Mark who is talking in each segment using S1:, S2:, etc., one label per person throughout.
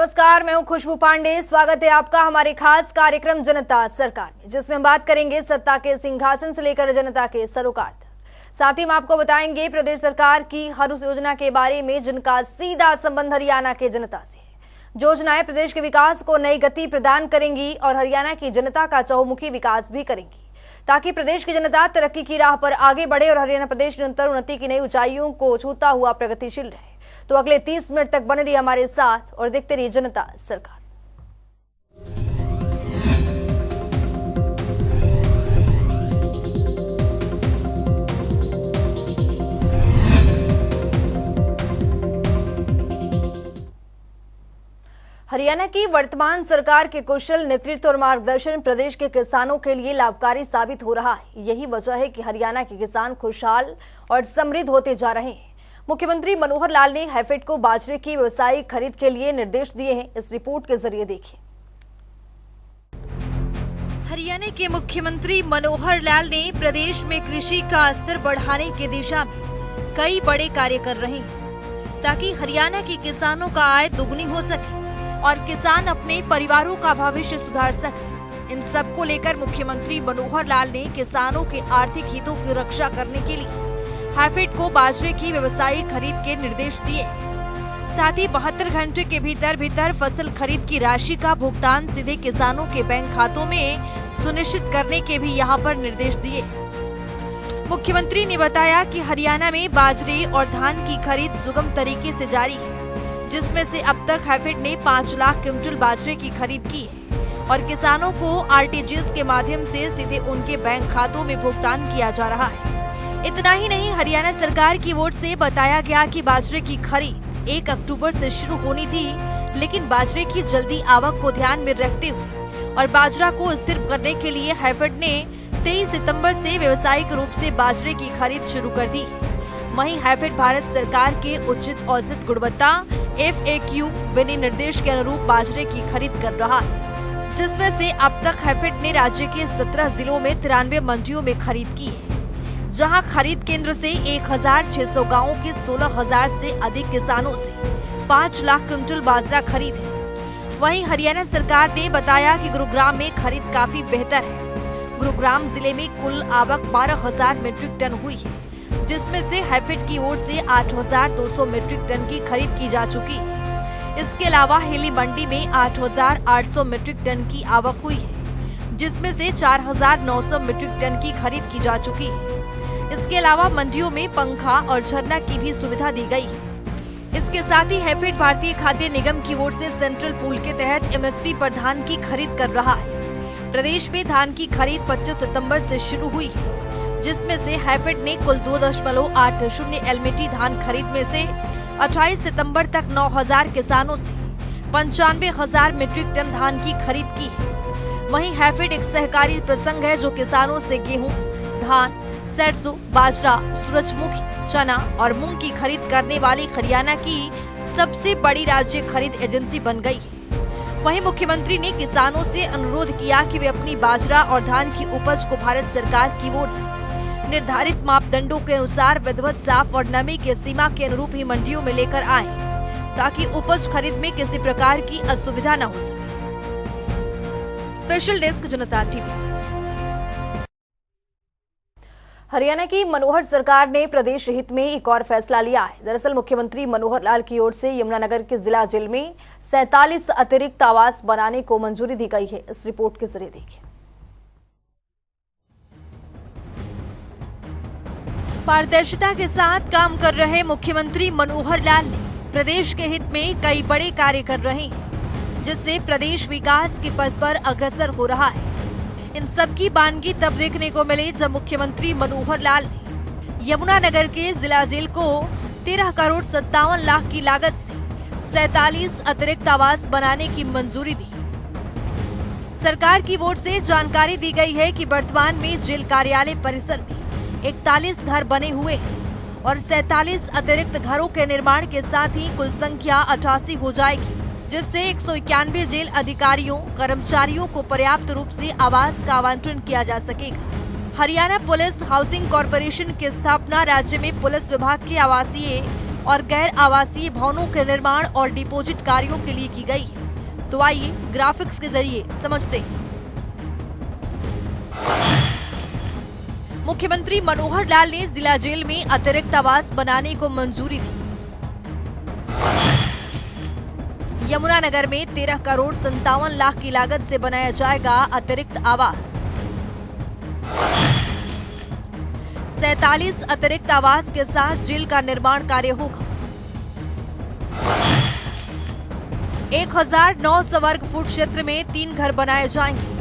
S1: नमस्कार, मैं हूं खुशबू पांडे। स्वागत है आपका हमारे खास कार्यक्रम जनता सरकार में, जिसमें हम बात करेंगे सत्ता के सिंहासन से लेकर जनता के सरोकार तक। साथ ही हम आपको बताएंगे प्रदेश सरकार की हर उस योजना के बारे में जिनका सीधा संबंध हरियाणा के जनता से है। योजनाएं प्रदेश के विकास को नई गति प्रदान करेंगी और हरियाणा की जनता का चहुमुखी विकास भी करेंगी, ताकि प्रदेश की जनता तरक्की की राह पर आगे बढ़े और हरियाणा प्रदेश निरंतर उन्नति की नई ऊंचाइयों को छूता हुआ प्रगतिशील रहे। तो अगले 30 मिनट तक बने रहिए हमारे साथ और देखते रहिए जनता सरकार। हरियाणा की वर्तमान सरकार के कुशल नेतृत्व और मार्गदर्शन प्रदेश के किसानों के लिए लाभकारी साबित हो रहा है। यही वजह है कि हरियाणा के किसान खुशहाल और समृद्ध होते जा रहे हैं। मुख्यमंत्री मनोहर लाल ने हैफेड को बाजरे की व्यावसायिक खरीद के लिए निर्देश दिए हैं। इस रिपोर्ट के जरिए देखिए।
S2: हरियाणा के मुख्यमंत्री मनोहर लाल ने प्रदेश में कृषि का स्तर बढ़ाने की दिशा में कई बड़े कार्य कर रहे हैं, ताकि हरियाणा के किसानों का आय दुगनी हो सके और किसान अपने परिवारों का भविष्य सुधार सके। इन सब को लेकर मुख्यमंत्री मनोहर लाल ने किसानों के आर्थिक हितों की रक्षा करने के लिए हैफेड को बाजरे की व्यावसायिक खरीद के निर्देश दिए। साथ ही 72 घंटे के भीतर फसल खरीद की राशि का भुगतान सीधे किसानों के बैंक खातों में सुनिश्चित करने के भी यहां पर निर्देश दिए। मुख्यमंत्री ने बताया कि हरियाणा में बाजरे और धान की खरीद सुगम तरीके से जारी है, जिसमें से अब तक हैफेड ने 5 लाख क्विंटल बाजरे की खरीद की है और किसानों को आरटीजीएस के माध्यम से सीधे उनके बैंक खातों में भुगतान किया जा रहा है। इतना ही नहीं, हरियाणा सरकार की ओर से बताया गया कि बाजरे की खरीद 1 अक्टूबर से शुरू होनी थी, लेकिन बाजरे की जल्दी आवक को ध्यान में रखते हुए और बाजरा को स्थिर करने के लिए हैफेड ने 23 सितंबर से व्यावसायिक रूप से बाजरे की खरीद शुरू कर दी। वहीं हैफेड भारत सरकार के उचित औसत गुणवत्ता FAQ विनिर्देश के अनुरूप बाजरे की खरीद कर रहा है, जिसमें से अब तक हैफेड ने राज्य के 17 जिलों में 93 मंडियों में खरीद की है, जहां खरीद केंद्र से 1600 गांवों के 16,000 से अधिक किसानों से 5 लाख क्विंटल बाजरा खरीद है। वहीं हरियाणा सरकार ने बताया कि गुरुग्राम में खरीद काफी बेहतर है। गुरुग्राम जिले में कुल आवक 12,000 मीट्रिक टन हुई है, जिसमें से हैफेड की ओर से 8,200 मीट्रिक टन की खरीद की जा चुकी है। इसके अलावा हिली मंडी में 8,800 मीट्रिक टन की आवक हुई है, जिसमें से 4,900 मीट्रिक टन की खरीद की जा चुकी है। इसके अलावा मंडियों में पंखा और झरना की भी सुविधा दी गई है। इसके साथ ही हैफेड भारतीय खाद्य निगम की ओर से सेंट्रल पूल के तहत MSP पर धान की खरीद कर रहा है। प्रदेश में धान की खरीद 25 सितंबर से शुरू हुई है, जिसमें से हैफेड ने कुल 2.80 LMT धान खरीद में से 28 सितंबर तक 9,000 किसानों से 95,000 मीट्रिक टन धान की खरीद की है। वहीं हैफेड एक सहकारी प्रसंग है, जो किसानों से गेहूं, धान, सरसों, बाजरा, सूरजमुखी, चना और मूंग की खरीद करने वाली हरियाणा की सबसे बड़ी राज्य खरीद एजेंसी बन गई है। वहीं मुख्यमंत्री ने किसानों से अनुरोध किया कि वे अपनी बाजरा और धान की उपज को भारत सरकार की ओर से निर्धारित मापदंडों के अनुसार विधिवत, साफ और नमी की सीमा के अनुरूप ही मंडियों में लेकर आएं, ताकि उपज खरीद में किसी प्रकार की असुविधा न हो सके। स्पेशल डेस्क, जनता टीवी।
S1: हरियाणा की मनोहर सरकार ने प्रदेश हित में एक और फैसला लिया है। दरअसल मुख्यमंत्री मनोहर लाल की ओर से यमुनानगर के जिला जेल में 47 अतिरिक्त आवास बनाने को मंजूरी दी गई है। इस रिपोर्ट के जरिए देखिए।
S2: पारदर्शिता के साथ काम कर रहे मुख्यमंत्री मनोहर लाल ने प्रदेश के हित में कई बड़े कार्य कर रहे हैं, जिससे प्रदेश विकास के पथ पर अग्रसर हो रहा है। इन सब की बानगी तब देखने को मिले जब मुख्यमंत्री मनोहर लाल ने यमुनानगर के जिला जेल को 13 करोड़ 57 लाख की लागत से 47 अतिरिक्त आवास बनाने की मंजूरी दी। सरकार की ओर से जानकारी दी गई है कि वर्तमान में जेल कार्यालय परिसर में 41 घर बने हुए हैं और 47 अतिरिक्त घरों के निर्माण के साथ ही कुल संख्या 88 हो जाएगी, जिससे 191 जेल अधिकारियों, कर्मचारियों को पर्याप्त रूप से आवास का आवंटन किया जा सकेगा। हरियाणा पुलिस हाउसिंग कॉरपोरेशन की स्थापना राज्य में पुलिस विभाग के आवासीय और गैर आवासीय भवनों के निर्माण और डिपोजिट कार्यों के लिए की गई है। तो आइए ग्राफिक्स के जरिए समझते हैं। मुख्यमंत्री मनोहर लाल ने जिला जेल में अतिरिक्त आवास बनाने को मंजूरी दी। यमुनानगर में 13 करोड़ 57 लाख की लागत से बनाया जाएगा अतिरिक्त आवास। 47 अतिरिक्त आवास के साथ जेल का निर्माण कार्य होगा। 1900 वर्ग फुट क्षेत्र में 3 घर बनाए जाएंगे।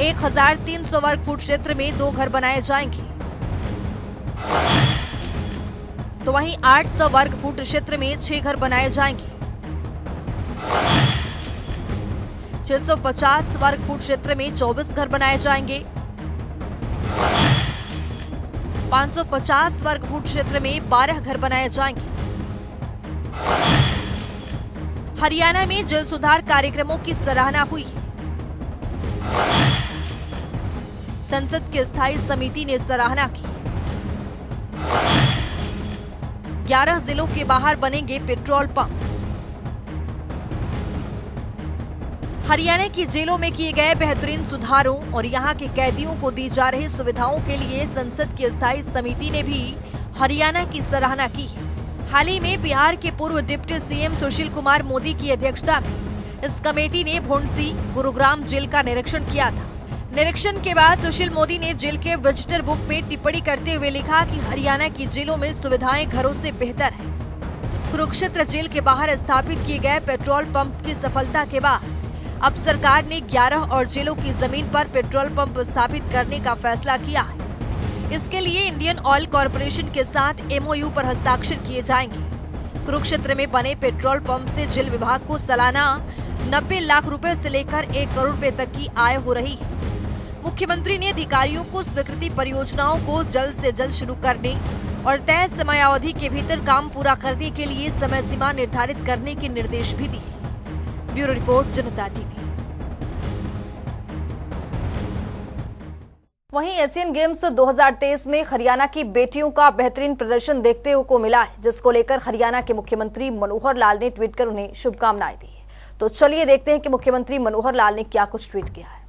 S2: 1300 वर्ग फुट क्षेत्र में 2 घर बनाए जाएंगे। तो वहीं 800 वर्ग फुट क्षेत्र में 6 घर बनाए जाएंगे। 650 वर्ग फुट क्षेत्र में 24 घर बनाए जाएंगे। 550 वर्ग फुट क्षेत्र में 12 घर बनाए जाएंगे। हरियाणा में जल सुधार कार्यक्रमों की सराहना हुई। संसद की स्थायी समिति ने सराहना की। 11 जिलों के बाहर बनेंगे पेट्रोल पंप। हरियाणा की जेलों में किए गए बेहतरीन सुधारों और यहां के कैदियों को दी जा रही सुविधाओं के लिए संसद की स्थायी समिति ने भी हरियाणा की सराहना की है। हाल ही में बिहार के पूर्व डिप्टी सीएम सुशील कुमार मोदी की अध्यक्षता में इस कमेटी ने भोंडसी गुरुग्राम जेल का निरीक्षण किया था। निरीक्षण के बाद सुशील मोदी ने जेल के विजिटर बुक में टिप्पणी करते हुए लिखा कि हरियाणा की जेलों में सुविधाएं घरों से बेहतर है। कुरुक्षेत्र जेल के बाहर स्थापित किए गए पेट्रोल पंप की सफलता के बाद अब सरकार ने 11 और जेलों की जमीन पर पेट्रोल पंप स्थापित करने का फैसला किया है। इसके लिए इंडियन ऑयल कॉरपोरेशन के साथ MOU पर हस्ताक्षर किए जाएंगे। कुरुक्षेत्र में बने पेट्रोल पंप से जेल विभाग को सालाना 90 लाख रुपए से लेकर 1 करोड़ रुपए तक की आय हो रही है। मुख्यमंत्री ने अधिकारियों को स्वीकृति परियोजनाओं को जल्द से जल्द शुरू करने और तय समयावधि के भीतर काम पूरा करने के लिए समय सीमा निर्धारित करने के निर्देश भी दिए। ब्यूरो रिपोर्ट, जनता टीवी।
S1: वहीं एशियन गेम्स 2023 में हरियाणा की बेटियों का बेहतरीन प्रदर्शन देखते को मिला है, जिसको लेकर हरियाणा के मुख्यमंत्री मनोहर लाल ने ट्वीट कर उन्हें शुभकामनाएं दी है। तो चलिए देखते हैं कि मुख्यमंत्री मनोहर लाल ने क्या कुछ ट्वीट किया है।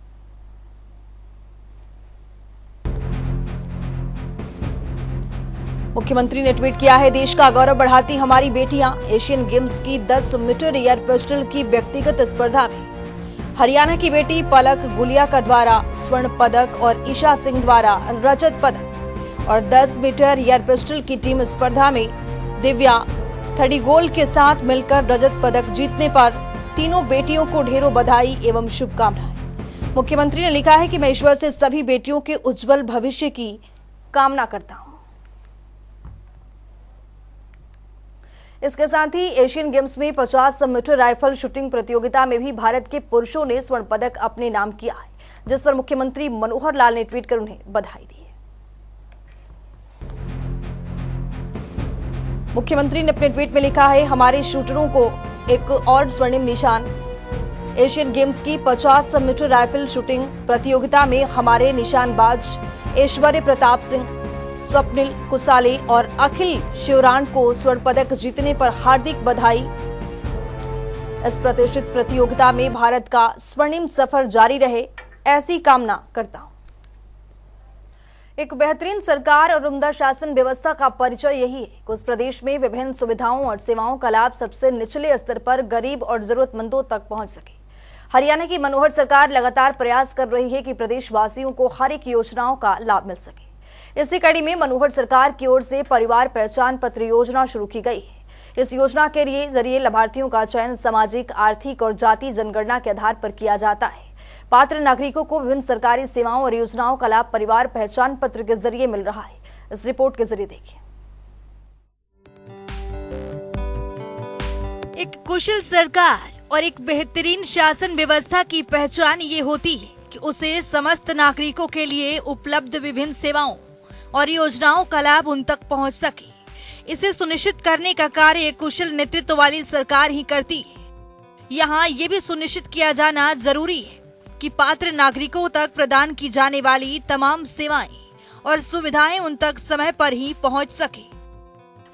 S1: मुख्यमंत्री ने ट्वीट किया है, देश का गौरव बढ़ाती हमारी बेटियां। एशियन गेम्स की 10 मीटर एयर पिस्टल की व्यक्तिगत स्पर्धा में हरियाणा की बेटी पलक गुलिया का द्वारा स्वर्ण पदक और ईशा सिंह द्वारा रजत पदक और 10 मीटर एयर पिस्टल की टीम स्पर्धा में दिव्या थड़ीगोल के साथ मिलकर रजत पदक जीतने पर तीनों बेटियों को ढेरों बधाई एवं शुभकामनाएं। मुख्यमंत्री ने लिखा है कि मैं ईश्वर से सभी बेटियों के उज्जवल भविष्य की कामना करता हूं। इसके साथ ही एशियन गेम्स में 50 मीटर राइफल शूटिंग प्रतियोगिता में भी भारत के पुरुषों ने स्वर्ण पदक अपने नाम किया है, जिस पर मुख्यमंत्री मनोहर लाल ने ट्वीट कर उन्हें बधाई दी है। मुख्यमंत्री ने अपने ट्वीट में लिखा है, हमारे शूटरों को एक और स्वर्णिम निशान। एशियन गेम्स की 50 मीटर राइफल शूटिंग प्रतियोगिता में हमारे निशानबाज ऐश्वर्य प्रताप सिंह, स्वप्निल कुसाले और अखिल शिवरान को स्वर्ण पदक जीतने पर हार्दिक बधाई। इस प्रतिष्ठित प्रतियोगिता में भारत का स्वर्णिम सफर जारी रहे, ऐसी कामना करता हूं। एक बेहतरीन सरकार और उम्दा शासन व्यवस्था का परिचय यही है कि उस प्रदेश में विभिन्न सुविधाओं और सेवाओं का लाभ सबसे निचले स्तर पर गरीब और जरूरतमंदों तक पहुंच सके। हरियाणा की मनोहर सरकार लगातार प्रयास कर रही है कि प्रदेशवासियों को हर एक योजनाओं का लाभ मिल सके। इसी कड़ी में मनोहर सरकार की ओर से परिवार पहचान पत्र योजना शुरू की गई है। इस योजना के जरिए लाभार्थियों का चयन सामाजिक, आर्थिक और जाति जनगणना के आधार पर किया जाता है। पात्र नागरिकों को विभिन्न सरकारी सेवाओं और योजनाओं का लाभ परिवार पहचान पत्र के जरिए मिल रहा है। इस रिपोर्ट के जरिए देखिए।
S2: एक कुशल सरकार और एक बेहतरीन शासन व्यवस्था की पहचान ये होती है कि उसे समस्त नागरिकों के लिए उपलब्ध विभिन्न सेवाओं और योजनाओं का लाभ उन तक पहुंच सके। इसे सुनिश्चित करने का कार्य एक कुशल नेतृत्व वाली सरकार ही करती है। यहाँ ये भी सुनिश्चित किया जाना जरूरी है कि पात्र नागरिकों तक प्रदान की जाने वाली तमाम सेवाएं और सुविधाएं उन तक समय पर ही पहुंच सके।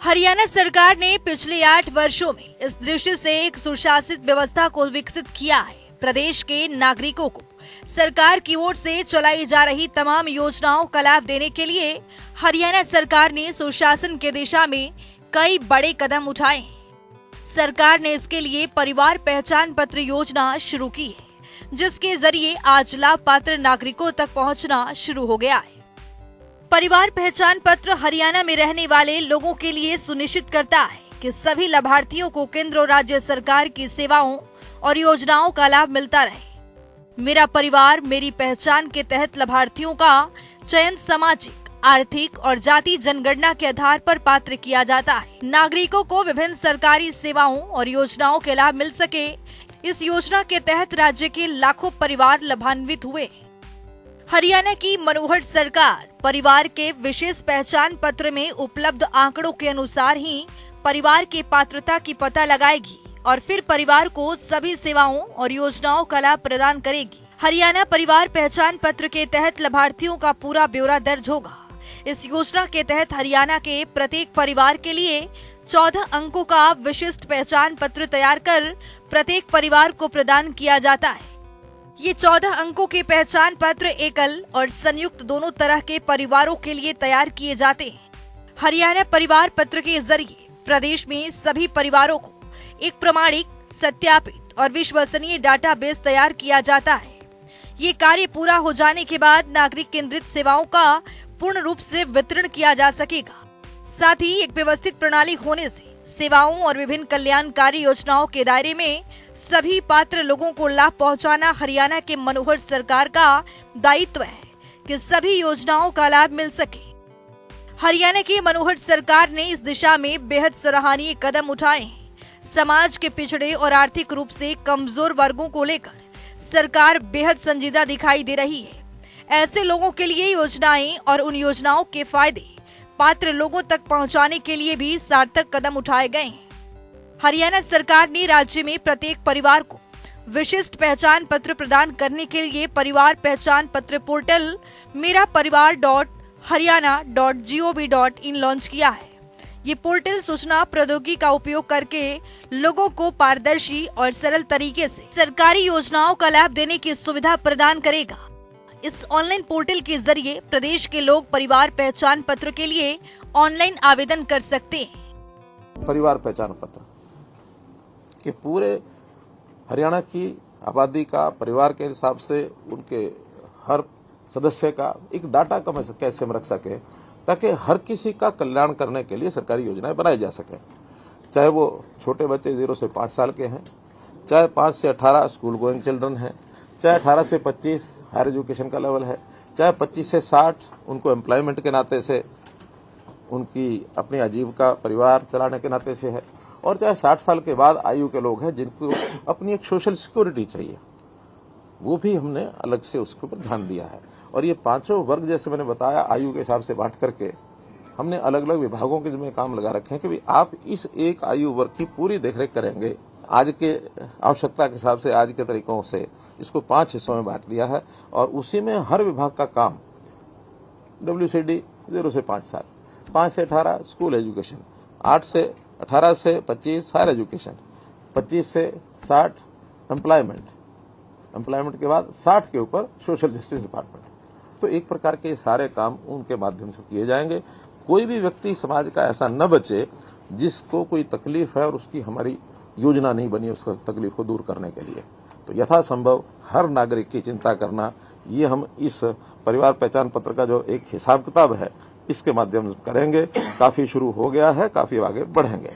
S2: हरियाणा सरकार ने पिछले 8 वर्षों में इस दृष्टि से एक सुशासित व्यवस्था को विकसित किया है। प्रदेश के नागरिकों को सरकार की ओर से चलाई जा रही तमाम योजनाओं का लाभ देने के लिए हरियाणा सरकार ने सुशासन की दिशा में कई बड़े कदम उठाए हैं। सरकार ने इसके लिए परिवार पहचान पत्र योजना शुरू की है, जिसके जरिए आज लाभ पात्र नागरिकों तक पहुंचना शुरू हो गया है। परिवार पहचान पत्र हरियाणा में रहने वाले लोगों के लिए सुनिश्चित करता है कि सभी लाभार्थियों को केंद्र और राज्य सरकार की सेवाओं और योजनाओं का लाभ मिलता रहे। मेरा परिवार मेरी पहचान के तहत लाभार्थियों का चयन सामाजिक, आर्थिक और जाति जनगणना के आधार पर पात्र किया जाता है। नागरिकों को विभिन्न सरकारी सेवाओं और योजनाओं के लाभ मिल सके, इस योजना के तहत राज्य के लाखों परिवार लाभान्वित हुए। हरियाणा की मनोहर सरकार परिवार के विशेष पहचान पत्र में उपलब्ध आंकड़ों के अनुसार ही परिवार की पात्रता की पता लगाएगी और फिर परिवार को सभी सेवाओं और योजनाओं का लाभ प्रदान करेगी। हरियाणा परिवार पहचान पत्र के तहत लाभार्थियों का पूरा ब्यौरा दर्ज होगा। इस योजना के तहत हरियाणा के प्रत्येक परिवार के लिए 14 अंकों का विशिष्ट पहचान पत्र तैयार कर प्रत्येक परिवार को प्रदान किया जाता है। ये 14 अंकों के पहचान पत्र एकल और संयुक्त दोनों तरह के परिवारों के लिए तैयार किए जाते हैं। हरियाणा परिवार पत्र के जरिए प्रदेश में सभी परिवारों को एक प्रमाणिक, सत्यापित और विश्वसनीय डाटाबेस तैयार किया जाता है। ये कार्य पूरा हो जाने के बाद नागरिक केंद्रित सेवाओं का पूर्ण रूप से वितरण किया जा सकेगा। साथ ही एक व्यवस्थित प्रणाली होने से सेवाओं और विभिन्न कल्याणकारी योजनाओं के दायरे में सभी पात्र लोगों को लाभ पहुंचाना हरियाणा के मनोहर सरकार का दायित्व है कि सभी योजनाओं का लाभ मिल सके। हरियाणा की मनोहर सरकार ने इस दिशा में बेहद सराहनीय कदम उठाए हैं। समाज के पिछड़े और आर्थिक रूप से कमजोर वर्गों को लेकर सरकार बेहद संजीदा दिखाई दे रही है। ऐसे लोगों के लिए योजनाएं और उन योजनाओं के फायदे पात्र लोगों तक पहुंचाने के लिए भी सार्थक कदम उठाए गए हैं। हरियाणा सरकार ने राज्य में प्रत्येक परिवार को विशिष्ट पहचान पत्र प्रदान करने के लिए परिवार पहचान पत्र पोर्टल मेरा परिवार.haryana.gov.in लॉन्च किया है। ये पोर्टल सूचना प्रौद्योगिकी का उपयोग करके लोगों को पारदर्शी और सरल तरीके से सरकारी योजनाओं का लाभ देने की सुविधा प्रदान करेगा। इस ऑनलाइन पोर्टल के जरिए प्रदेश के लोग परिवार पहचान पत्र के लिए ऑनलाइन आवेदन कर सकते हैं।
S3: परिवार पहचान पत्र के पूरे हरियाणा की आबादी का परिवार के हिसाब से उनके हर सदस्य का एक डाटा कैसे हम रख सके ताकि हर किसी का कल्याण करने के लिए सरकारी योजनाएं बनाई जा सके। चाहे वो छोटे बच्चे 0 से 5 साल के हैं, चाहे 5 से 18 स्कूल गोइंग चिल्ड्रन हैं, चाहे 18 से 25 हायर एजुकेशन का लेवल है, चाहे 25 से 60 उनको एम्प्लॉयमेंट के नाते से उनकी अपनी आजीविका परिवार चलाने के नाते से है, और चाहे 60 साल के बाद आयु के लोग हैं जिनको अपनी एक सोशल सिक्योरिटी चाहिए, वो भी हमने अलग से उसके ऊपर ध्यान दिया है। और ये पांचों वर्ग जैसे मैंने बताया आयु के हिसाब से बांट करके हमने अलग अलग विभागों के जिम्मे काम लगा रखे हैं कि भाई आप इस एक आयु वर्ग की पूरी देखरेख करेंगे। आज के आवश्यकता के हिसाब से आज के तरीकों से इसको 5 हिस्सों में बांट दिया है और उसी में हर विभाग का काम WCD 0 से 5 साल, 5 से 18 स्कूल एजुकेशन, 18 से 25 हायर एजुकेशन, 25 से 60 एम्प्लॉयमेंट के बाद 60 के ऊपर सोशल जस्टिस डिपार्टमेंट। तो एक प्रकार के सारे काम उनके माध्यम से किए जाएंगे। कोई भी व्यक्ति समाज का ऐसा न बचे जिसको कोई तकलीफ है और उसकी हमारी योजना नहीं बनी उसका तकलीफ को दूर करने के लिए। तो यथासंभव हर नागरिक की चिंता करना, ये हम इस परिवार पहचान पत्र का जो एक हिसाब किताब है इसके माध्यम से करेंगे। काफी शुरू हो गया है, काफी आगे बढ़ेंगे।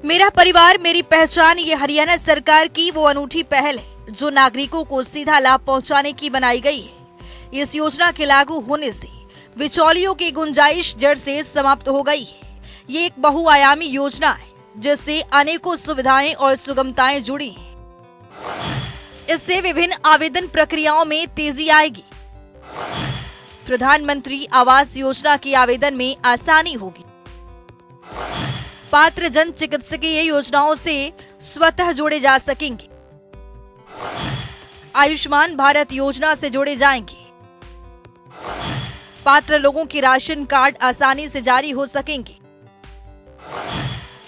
S2: मेरा परिवार मेरी पहचान ये हरियाणा सरकार की वो अनूठी पहल है जो नागरिकों को सीधा लाभ पहुंचाने की बनाई गई है। इस योजना के लागू होने से बिचौलियों की गुंजाइश जड़ से समाप्त हो गई है। ये एक बहुआयामी योजना है जिससे अनेकों सुविधाएं और सुगमताएं जुड़ी हैं। इससे विभिन्न आवेदन प्रक्रियाओं में तेजी आएगी। प्रधानमंत्री आवास योजना के आवेदन में आसानी होगी। पात्र जन चिकित्सकीय योजनाओं से स्वतः जोड़े जा सकेंगे। आयुष्मान भारत योजना से जोड़े जाएंगे। पात्र लोगों के राशन कार्ड आसानी से जारी हो सकेंगे।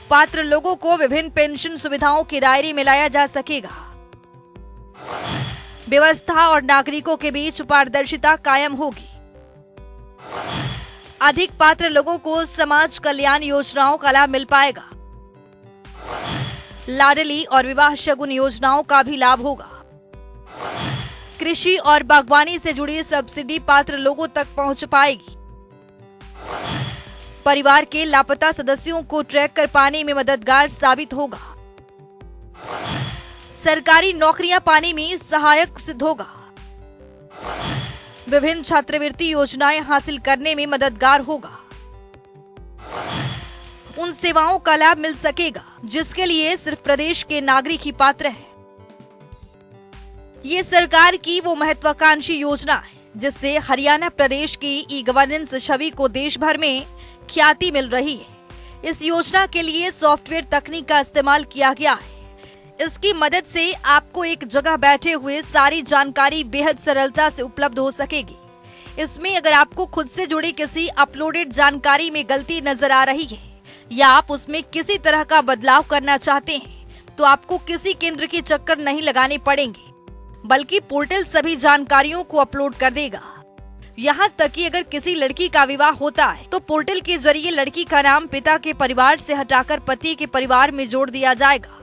S2: पात्र लोगों को विभिन्न पेंशन सुविधाओं के दायरे में लाया जा सकेगा। व्यवस्था और नागरिकों के बीच पारदर्शिता कायम होगी। अधिक पात्र लोगों को समाज कल्याण योजनाओं का लाभ मिल पाएगा। लाडली और विवाह शगुन योजनाओं का भी लाभ होगा। कृषि और बागवानी से जुड़ी सब्सिडी पात्र लोगों तक पहुंच पाएगी। परिवार के लापता सदस्यों को ट्रैक कर पाने में मददगार साबित होगा। सरकारी नौकरियां पाने में सहायक सिद्ध होगा। विभिन्न छात्रवृत्ति योजनाएं हासिल करने में मददगार होगा। उन सेवाओं का लाभ मिल सकेगा जिसके लिए सिर्फ प्रदेश के नागरिक ही पात्र हैं। ये सरकार की वो महत्वाकांक्षी योजना है जिससे हरियाणा प्रदेश की ई गवर्नेंस छवि को देश भर में ख्याति मिल रही है। इस योजना के लिए सॉफ्टवेयर तकनीक का इस्तेमाल किया गया है। इसकी मदद से आपको एक जगह बैठे हुए सारी जानकारी बेहद सरलता से उपलब्ध हो सकेगी। इसमें अगर आपको खुद से जुड़ी किसी अपलोडेड जानकारी में गलती नजर आ रही है या आप उसमें किसी तरह का बदलाव करना चाहते हैं तो आपको किसी केंद्र के चक्कर नहीं लगाने पड़ेंगे, बल्कि पोर्टल सभी जानकारियों को अपलोड कर देगा। यहाँ तक कि अगर किसी लड़की का विवाह होता है तो पोर्टल के जरिए लड़की का नाम पिता के परिवार से हटाकर पति के परिवार में जोड़ दिया जाएगा।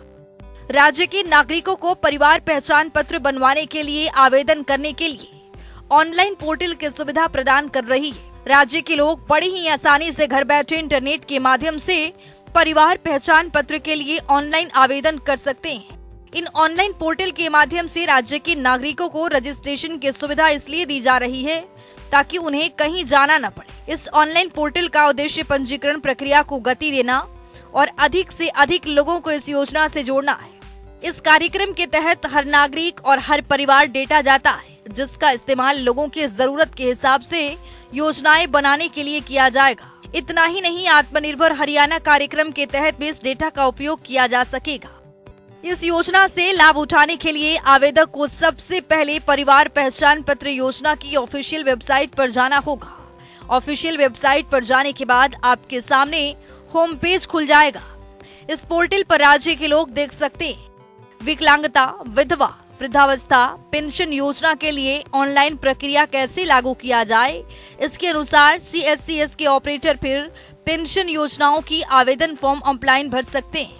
S2: राज्य के नागरिकों को परिवार पहचान पत्र बनवाने के लिए आवेदन करने के लिए ऑनलाइन पोर्टल की सुविधा प्रदान कर रही है। राज्य के लोग बड़ी ही आसानी से घर बैठे इंटरनेट के माध्यम से परिवार पहचान पत्र के लिए ऑनलाइन आवेदन कर सकते हैं। इन ऑनलाइन पोर्टल के माध्यम से राज्य के नागरिकों को रजिस्ट्रेशन की सुविधा इसलिए दी जा रही है ताकि उन्हें कहीं जाना न पड़े। इस ऑनलाइन पोर्टल का उद्देश्य पंजीकरण प्रक्रिया को गति देना और अधिक से अधिक लोगों को इस योजना से जोड़ना है। इस कार्यक्रम के तहत हर नागरिक और हर परिवार डेटा जाता है जिसका इस्तेमाल लोगों की जरूरत के हिसाब से योजनाएं बनाने के लिए किया जाएगा। इतना ही नहीं, आत्मनिर्भर हरियाणा कार्यक्रम के तहत भी इस डेटा का उपयोग किया जा सकेगा। इस योजना से लाभ उठाने के लिए आवेदक को सबसे पहले परिवार पहचान पत्र योजना की ऑफिशियल वेबसाइट पर जाना होगा। ऑफिशियल वेबसाइट पर जाने के बाद आपके सामने होम पेज खुल जाएगा। इस पोर्टल पर राज्य के लोग देख सकते हैं विकलांगता, विधवा, वृद्धावस्था पेंशन योजना के लिए ऑनलाइन प्रक्रिया कैसे लागू किया जाए। इसके अनुसार CSCS के ऑपरेटर फिर पेंशन योजनाओं की आवेदन फॉर्म ऑनलाइन भर सकते हैं।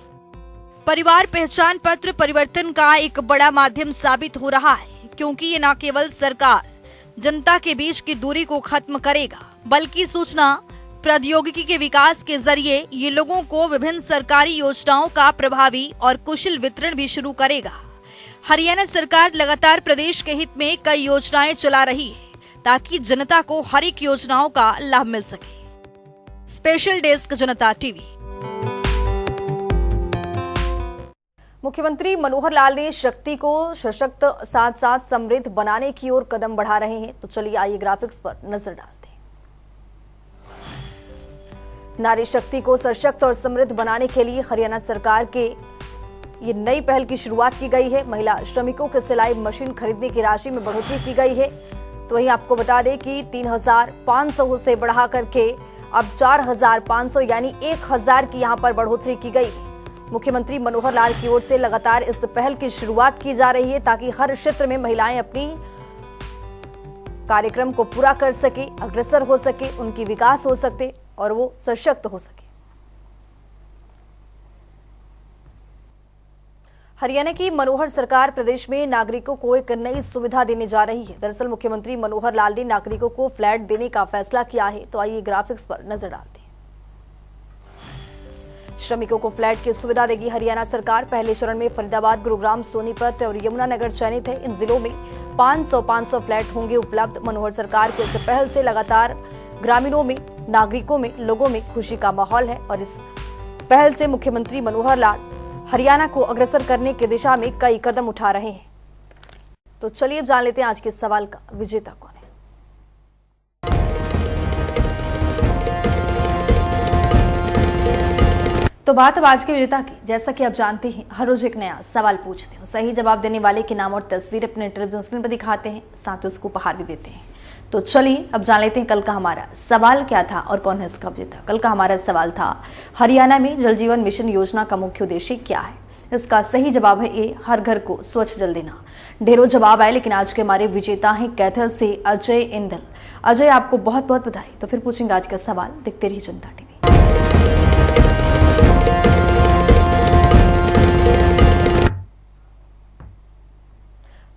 S2: परिवार पहचान पत्र परिवर्तन का एक बड़ा माध्यम साबित हो रहा है क्योंकि ये न केवल सरकार जनता के बीच की दूरी को खत्म करेगा बल्कि सूचना प्रौद्योगिकी के विकास के जरिए ये लोगों को विभिन्न सरकारी योजनाओं का प्रभावी और कुशल वितरण भी शुरू करेगा। हरियाणा सरकार लगातार प्रदेश के हित में कई योजनाएं चला रही है ताकि जनता को हर एक योजनाओं का लाभ मिल सके। स्पेशल डेस्क जनता टीवी।
S1: मुख्यमंत्री मनोहर लाल ने शक्ति को सशक्त साथ साथ समृद्ध बनाने की ओर कदम बढ़ा रहे हैं। तो चलिए आइए ग्राफिक्स पर नजर डालते हैं। नारी शक्ति को सशक्त और समृद्ध बनाने के लिए हरियाणा सरकार के ये नई पहल की शुरुआत की गई है। महिला श्रमिकों के सिलाई मशीन खरीदने की राशि में बढ़ोतरी की गई है। तो वहीं आपको बता दें कि 3,500 से बढ़ा करके अब 4,500 यानी 1,000 की यहां पर बढ़ोतरी की गई है। मुख्यमंत्री मनोहर लाल की ओर से लगातार इस पहल की शुरुआत की जा रही है ताकि हर क्षेत्र में महिलाएं अपनी कार्यक्रम को पूरा कर सके, अग्रसर हो सके, उनकी विकास हो सके और वो सशक्त हो सके। हरियाणा की मनोहर सरकार प्रदेश में नागरिकों को एक नई सुविधा देने जा रही है। दरअसल मुख्यमंत्री मनोहर लाल ने नागरिकों को फ्लैट देने का फैसला किया है। तो आइए ग्राफिक्स पर नजर डालते हैं। श्रमिकों को फ्लैट की सुविधा देगी हरियाणा सरकार। पहले चरण में फरीदाबाद, गुरुग्राम, सोनीपत और यमुनानगर चयनित है। इन जिलों में 500 फ्लैट होंगे उपलब्ध। मनोहर सरकार की इस पहल से लगातार ग्रामीणों में, नागरिकों में, लोगों में खुशी का माहौल है और इस पहल से मुख्यमंत्री मनोहर लाल हरियाणा को अग्रसर करने की दिशा में कई कदम उठा रहे हैं। तो चलिए अब जान लेते हैं आज के सवाल का विजेता कौन है। तो बात अब आज के विजेता की। जैसा कि आप जानते हैं हर रोज एक नया सवाल पूछते हैं, सही जवाब देने वाले के नाम और तस्वीर अपने टेलीविजन स्क्रीन पर दिखाते हैं, साथ ही उसको उपहार भी देते हैं। तो चलिए अब जान लेते हैं कल का हमारा सवाल क्या था और कौन है इसका विजेता। कल का हमारा सवाल था, हरियाणा में जल जीवन मिशन योजना का मुख्य उद्देश्य क्या है। इसका सही जवाब है ए, हर घर को स्वच्छ जल देना। ढेरों जवाब आए, लेकिन आज के हमारे विजेता हैं कैथल से अजय इंदल। अजय, आपको बहुत बहुत बधाई। तो फिर पूछेंगे आज का सवाल, देखते रहिए जनता टीवी।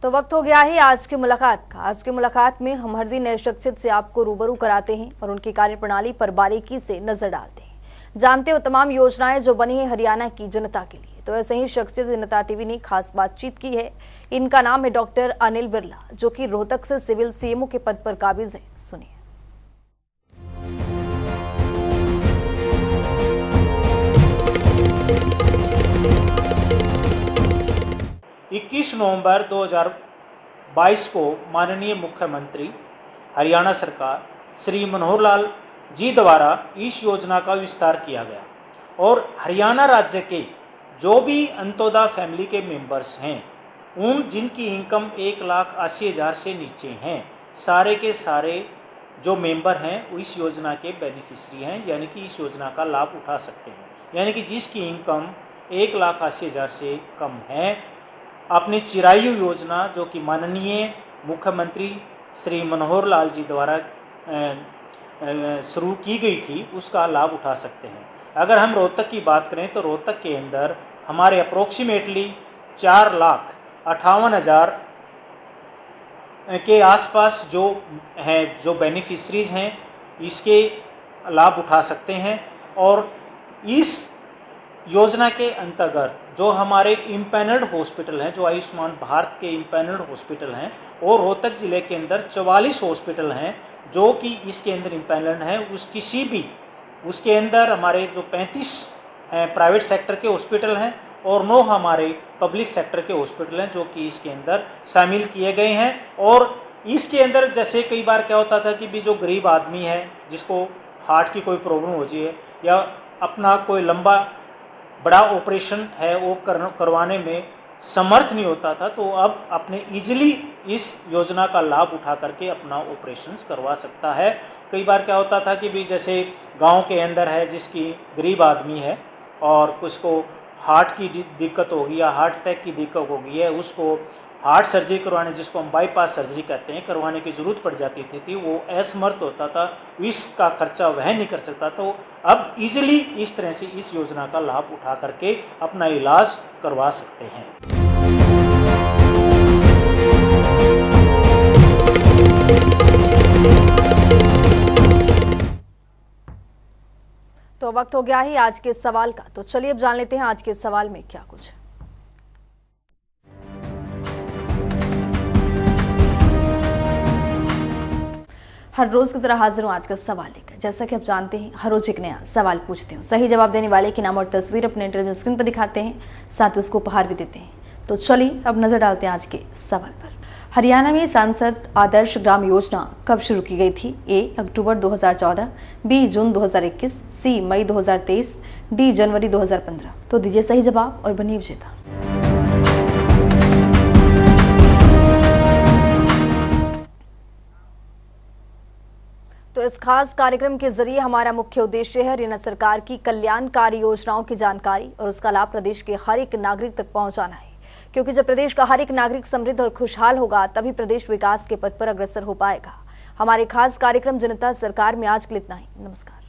S1: तो वक्त हो गया है आज की मुलाकात का। आज की मुलाकात में हम हर दिन नए शख्सियत से आपको रूबरू कराते हैं और उनकी कार्यप्रणाली पर बारीकी से नजर डालते हैं, जानते हो तमाम योजनाएं जो बनी है हरियाणा की जनता के लिए। तो ऐसे ही शख्सियत जनता टीवी ने खास बातचीत की है। इनका नाम है डॉक्टर अनिल बिरला, जो कि रोहतक से सिविल सीएमओ के पद पर काबिज है। सुनिए।
S4: 21 नवंबर 2022 को माननीय मुख्यमंत्री हरियाणा सरकार श्री मनोहर लाल जी द्वारा इस योजना का विस्तार किया गया और हरियाणा राज्य के जो भी अंत्योदय फैमिली के मेंबर्स हैं, उन जिनकी इनकम 1,80,000 से नीचे हैं, सारे के सारे जो मेंबर हैं वो इस योजना के बेनिफिशियरी हैं, यानी कि इस योजना का लाभ उठा सकते हैं। यानी कि जिसकी इनकम 1,80,000 से कम है, अपनी चिरायु योजना जो कि माननीय मुख्यमंत्री श्री मनोहर लाल जी द्वारा शुरू की गई थी, उसका लाभ उठा सकते हैं। अगर हम रोहतक की बात करें तो रोहतक के अंदर हमारे अप्रोक्सीमेटली 4,58,000 के आसपास जो हैं, जो बेनिफिशरीज हैं, इसके लाभ उठा सकते हैं। और इस योजना के अंतर्गत जो हमारे इम्पैनल्ड हॉस्पिटल हैं, जो आयुष्मान भारत के इम्पैनल्ड हॉस्पिटल हैं, और रोहतक ज़िले के अंदर 44 हॉस्पिटल हैं जो कि इसके अंदर इम्पैनल्ड हैं। उसके अंदर हमारे जो 35 प्राइवेट सेक्टर के हॉस्पिटल हैं और 9 हमारे पब्लिक सेक्टर के हॉस्पिटल हैं जो कि इसके अंदर शामिल किए गए हैं। और इसके अंदर जैसे कई बार क्या होता था कि भी जो गरीब आदमी है, जिसको हार्ट की कोई प्रॉब्लम हो जाए या अपना कोई लंबा बड़ा ऑपरेशन है वो करवाने में समर्थ नहीं होता था, तो अब अपने इजीली इस योजना का लाभ उठा करके अपना ऑपरेशंस करवा सकता है। कई बार क्या होता था कि भी जैसे गांव के अंदर है, जिसकी गरीब आदमी है और उसको हार्ट की दिक्कत होगी या हार्ट अटैक की दिक्कत हो गई है, उसको हार्ट सर्जरी करवाने, जिसको हम बाईपास सर्जरी कहते हैं, करवाने की ज़रूरत पड़ जाती थी, वो असमर्थ होता था, इसका खर्चा वह नहीं कर सकता। तो अब इजीली इस तरह से इस योजना का लाभ उठा करके अपना इलाज करवा सकते हैं।
S1: तो वक्त हो गया है आज के सवाल का। तो चलिए अब जान लेते हैं आज के सवाल में क्या कुछ। हर रोज की तरह हाजिर हूं आज का सवाल लेकर। जैसा कि आप जानते हैं, हर रोज एक नया सवाल पूछते हैं। सही जवाब देने वाले के नाम और तस्वीर अपने टेलीविजन स्क्रीन पर दिखाते हैं, साथ उसको उपहार भी देते हैं। तो चलिए अब नजर डालते हैं आज के सवाल पर। हरियाणा में सांसद आदर्श ग्राम योजना कब शुरू की गई थी? ए, अक्टूबर 2014, बी, जून 2021, सी, मई 2023, डी, जनवरी 2015। तो दीजिए सही जवाब और बनिए विजेता। तो इस खास कार्यक्रम के जरिए हमारा मुख्य उद्देश्य है हरियाणा सरकार की कल्याणकारी योजनाओं की जानकारी और उसका लाभ प्रदेश के हर एक नागरिक तक पहुंचाना है, क्योंकि जब प्रदेश का हर एक नागरिक समृद्ध और खुशहाल होगा तभी प्रदेश विकास के पथ पर अग्रसर हो पाएगा। हमारे खास कार्यक्रम जनता सरकार में आज के लिए इतना ही। नमस्कार।